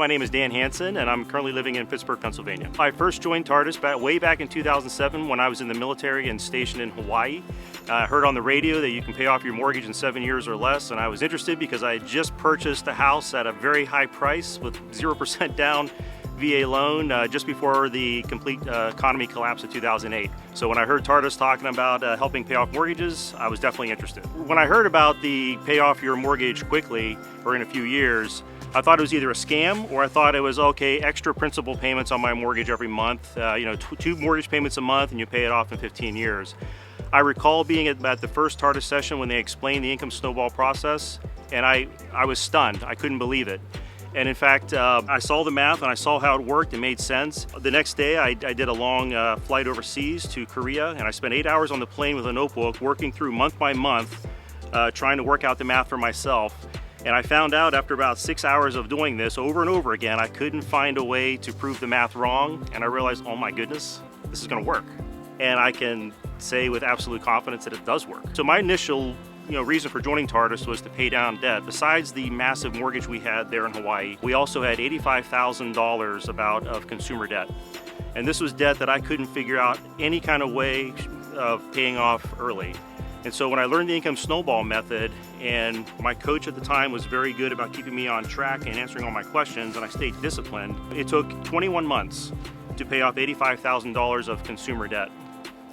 My name is Dan Hanson, and I'm currently living in Pittsburgh, Pennsylvania. I first joined Tardis way back in 2007 when I was in the military and stationed in Hawaii. I heard on the radio that you can pay off your mortgage in 7 years or less, and I was interested because I had just purchased a house at a very high price with 0% down VA loan just before the complete economy collapse of 2008. So when I heard Tardis talking about helping pay off mortgages, I was definitely interested. When I heard about the pay off your mortgage quickly or in a few years, I thought it was either a scam or I thought it was okay, extra principal payments on my mortgage every month, two mortgage payments a month and you pay it off in 15 years. I recall being at the first Tardis session when they explained the income snowball process, and I was stunned. I couldn't believe it. And in fact, I saw the math and I saw how it worked. It made sense. The next day, I did a long flight overseas to Korea, and I spent 8 hours on the plane with a notebook, working through month by month, trying to work out the math for myself. And I found out after about 6 hours of doing this over and over again, I couldn't find a way to prove the math wrong. And I realized, oh my goodness, this is gonna work. And I can say with absolute confidence that it does work. So my initial reason for joining Tardis was to pay down debt. Besides the massive mortgage we had there in Hawaii, we also had $85,000 about of consumer debt. And this was debt that I couldn't figure out any kind of way of paying off early. And so when I learned the income snowball method, and my coach at the time was very good about keeping me on track and answering all my questions, and I stayed disciplined, it took 21 months to pay off $85,000 of consumer debt.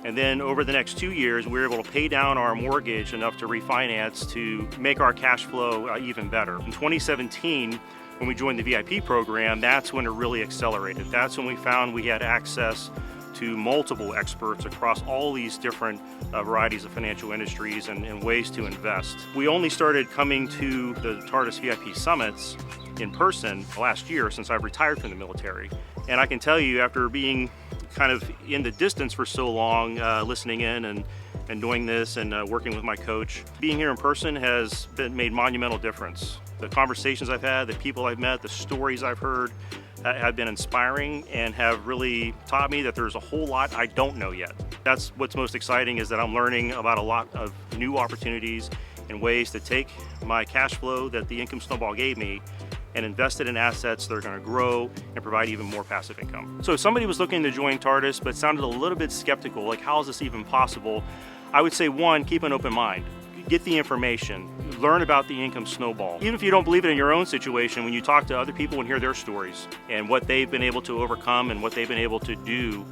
And then over the next 2 years, we were able to pay down our mortgage enough to refinance to make our cash flow even better. In 2017, when we joined the VIP program, that's when it really accelerated. That's when we found we had access to multiple experts across all these different varieties of financial industries and ways to invest. We only started coming to the Tardis VIP summits in person last year since I've retired from the military. And I can tell you, after being kind of in the distance for so long, listening in and doing this and working with my coach, being here in person has made monumental difference. The conversations I've had, the people I've met, the stories I've heard have been inspiring and have really taught me that there's a whole lot I don't know yet. That's what's most exciting, is that I'm learning about a lot of new opportunities and ways to take my cash flow that the income snowball gave me and invest it in assets that are going to grow and provide even more passive income. So if somebody was looking to join Tardis but sounded a little bit skeptical, like how is this even possible, I would say, one, keep an open mind. Get the information, learn about the income snowball. Even if you don't believe it in your own situation, when you talk to other people and hear their stories and what they've been able to overcome and what they've been able to do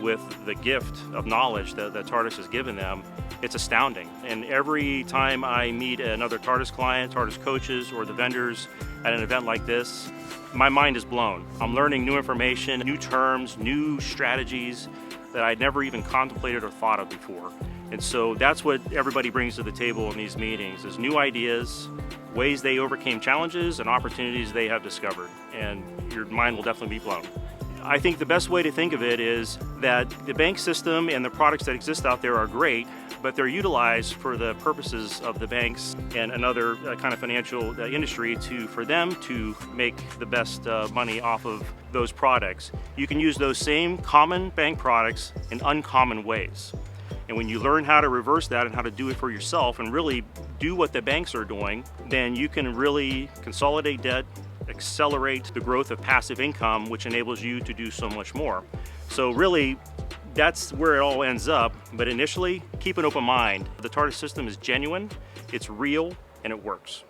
with the gift of knowledge that Tardis has given them, it's astounding. And every time I meet another Tardis client, Tardis coaches, or the vendors at an event like this, my mind is blown. I'm learning new information, new terms, new strategies that I'd never even contemplated or thought of before. And so that's what everybody brings to the table in these meetings, is new ideas, ways they overcame challenges, and opportunities they have discovered. And your mind will definitely be blown. I think the best way to think of it is that the bank system and the products that exist out there are great, but they're utilized for the purposes of the banks and another kind of financial industry for them to make the best money off of those products. You can use those same common bank products in uncommon ways. And when you learn how to reverse that and how to do it for yourself and really do what the banks are doing, then you can really consolidate debt, accelerate the growth of passive income, which enables you to do so much more. So really, that's where it all ends up. But initially, keep an open mind. The Tardis system is genuine, it's real, and it works.